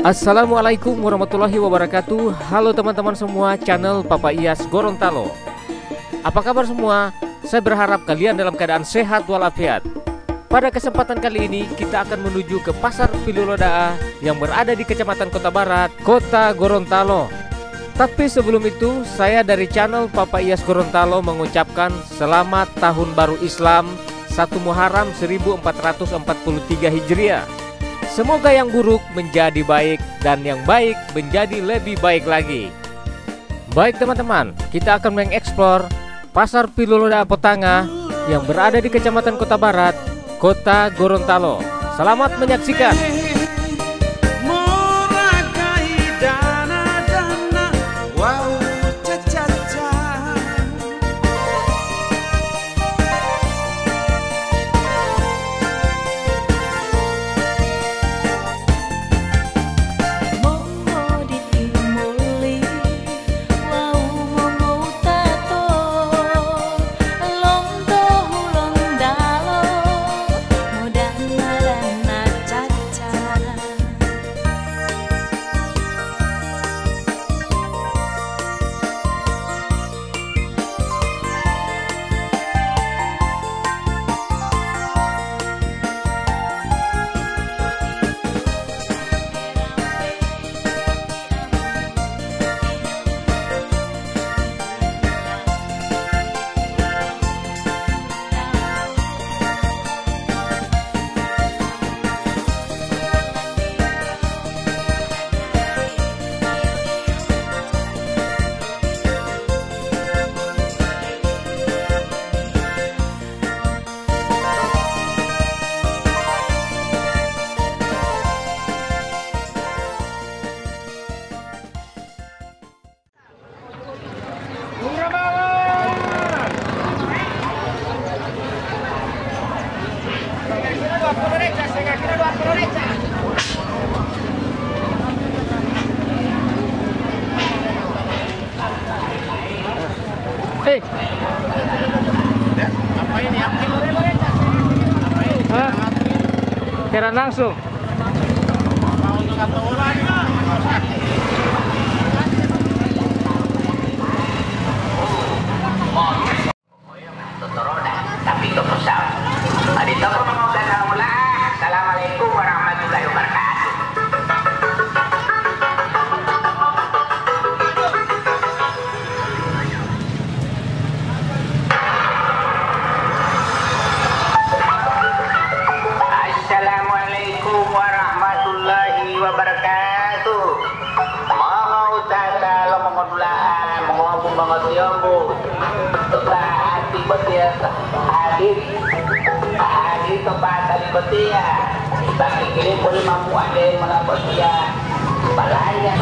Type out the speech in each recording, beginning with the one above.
Assalamualaikum warahmatullahi wabarakatuh. Halo teman-teman semua channel Papa Iyas Gorontalo. Apa kabar semua? Saya berharap kalian dalam keadaan sehat walafiat. Pada kesempatan kali ini kita akan menuju ke Pasar Pilulodaa yang berada di Kecamatan Kota Barat, Kota Gorontalo. Tapi sebelum itu, saya dari channel Papa Iyas Gorontalo mengucapkan Selamat Tahun Baru Islam 1 Muharram 1443 Hijriah. Semoga yang buruk menjadi baik dan yang baik menjadi lebih baik lagi. Baik teman-teman, kita akan mengeksplor Pasar Pilulodaa Potanga yang berada di Kecamatan Kota Barat, Kota Gorontalo. Selamat menyaksikan. Hei, apa ini? Kira langsung. Mau nggak tahu lagi. Tapi itu pusat. Adito ko mga mula. Assalamualaikum warahmatullahi wabarakatuh. Assalamualaikum warahmatullahi wabarakatuh. Mau tata lo mengodulaan, mengobong banget yombo. Hati betia hadir kepada betia bagi kiri boleh mampu ada yang mendapat dia balanya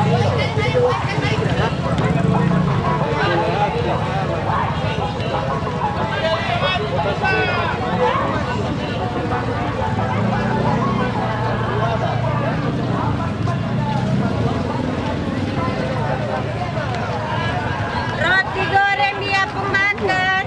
roti goreng dia pemakan.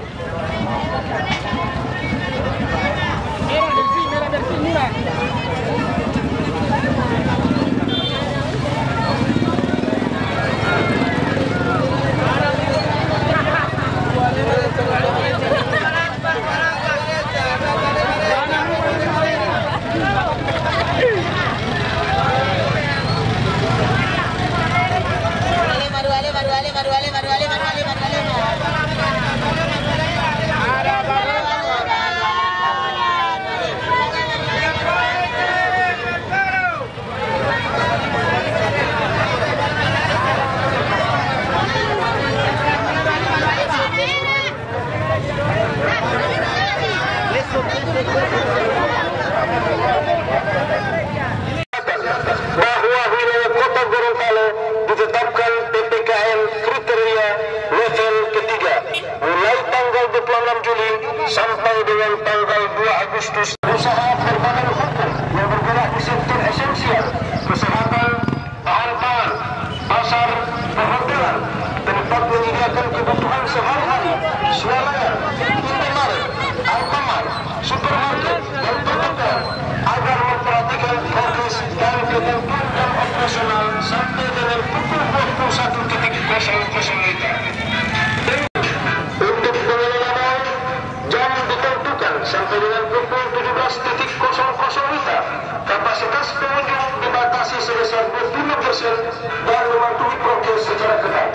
25% dan mematuhi prokes secara ketat.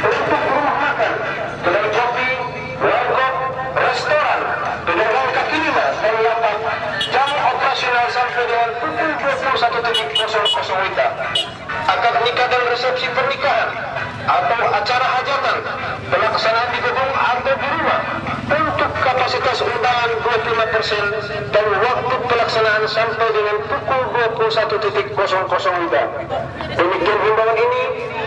Untuk rumah makan, kedai kopi, warkop, restoran, pedagang kaki lima dan lapak, jam operasional sampai dengan pukul 21.00 WIB. Akad nikah dan resepsi pernikahan atau acara hajatan pelaksanaan di gedung atau di rumah untuk kapasitas undangan 25% dan waktu pelaksanaan sampai dengan pukul 21.00 WIB. Demikian himbauan ini.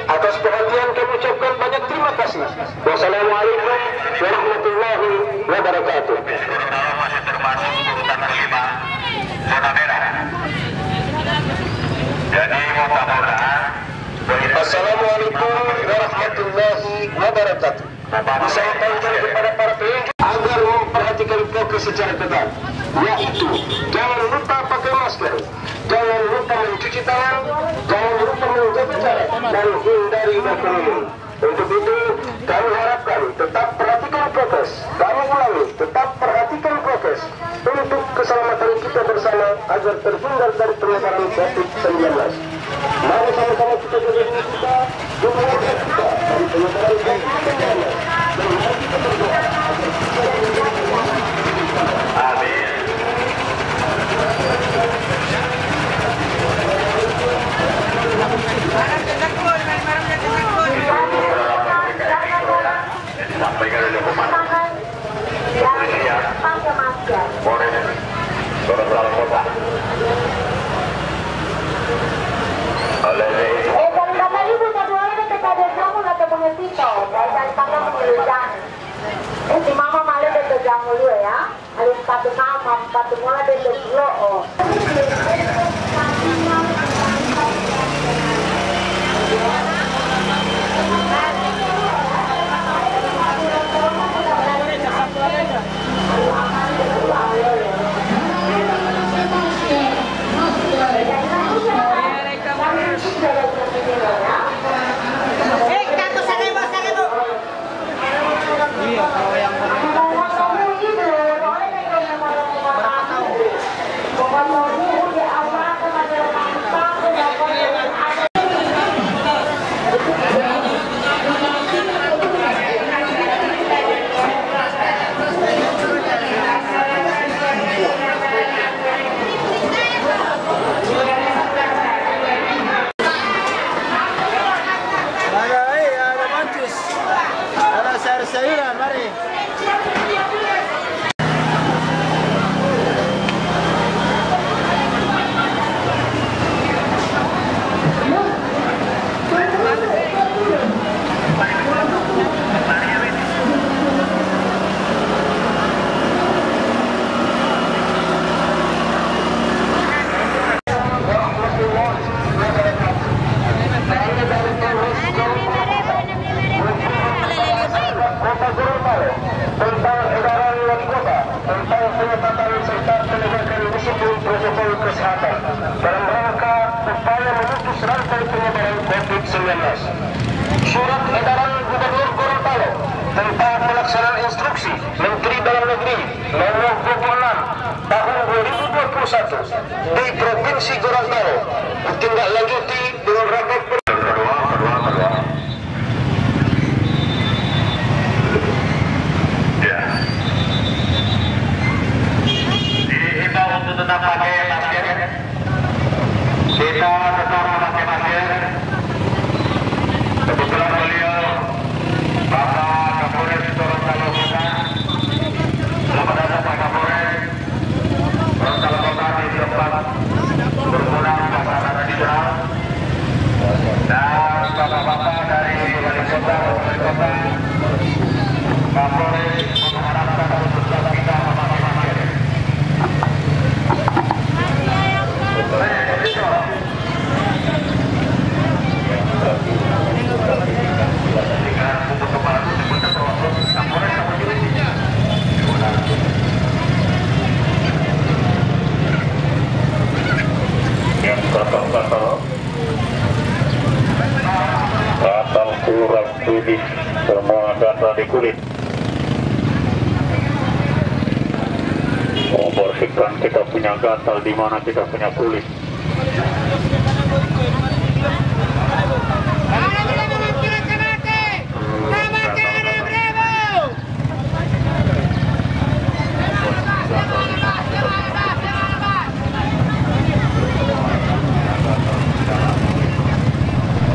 Atas perhatian kami ucapkan banyak terima kasih. Wassalamualaikum warahmatullahi wabarakatuh. Masih termasuk urutan kelima zona merah. Jadi mudah-mudahan Assalamualaikum warahmatullahi wabarakatuh. Disampaikan kepada para pengunjung agar memperhatikan prokes secara ketat, yaitu jangan lupa pakai masker, jangan lupa mencuci tangan, jangan lupa menjaga jarak, dan hindari berkerumun. Untuk itu, kami harapkan tetap perhatikan prokes. Kami ulangi, tetap perhatikan prokes untuk keselamatan kita bersama agar terhindar dari penyebaran COVID-19. Mari sama-sama kita jaga diri kita, keluarga kita dari penyebaran COVID-19. Dan mari kita berdoa. amin. Disampaikan oleh Komandan Kepolisian Polres Gorontalo Kota. Oleh Kata ibu kedua ini kepada jamu atau pengetito, dari tangga pengeluaran. Si mama malah dari jamu dulu ya, ada sepatu nama, sepatu mula dari dulu. sayuran, mari. Tentang edaran wali kota tentang pengetatan serta penegakan disiplin protokol kesehatan dalam rangka upaya memutus rantai penyebaran COVID-19. Surat edaran Gubernur Gorontalo tentang pelaksanaan instruksi Menteri Dalam Negeri Nomor 26 Tahun 2021 di Provinsi Gorontalo ditindaklanjuti dengan rapat tetap pakai masker, kita tetap memakai masker. Kebetulan beliau Bapak Kapolres Gorontalo Kota, selamat datang Pak Kapolres Gorontalo Kota di tempat berguna pasar tradisional, dan bapak-bapak dari wali kota, Kapolres mengharapkan untuk kita memakai masker. Gatal kurang putih, semua gatal di kulit. Membersihkan kita punya gatal di mana kita punya kulit.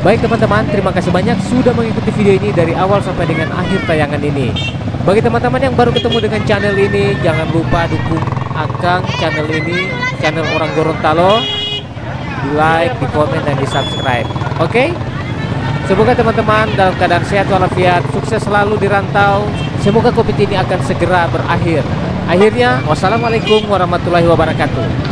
Baik teman-teman, terima kasih banyak sudah mengikuti video ini dari awal sampai dengan akhir tayangan ini. Bagi teman-teman yang baru ketemu dengan channel ini, jangan lupa dukung Akang channel ini, channel orang Gorontalo, di like, di komen, dan di subscribe. Oke? Semoga teman-teman dalam keadaan sehat walafiat, sukses selalu di rantau. Semoga COVID ini akan segera berakhir. Akhirnya, wassalamualaikum warahmatullahi wabarakatuh.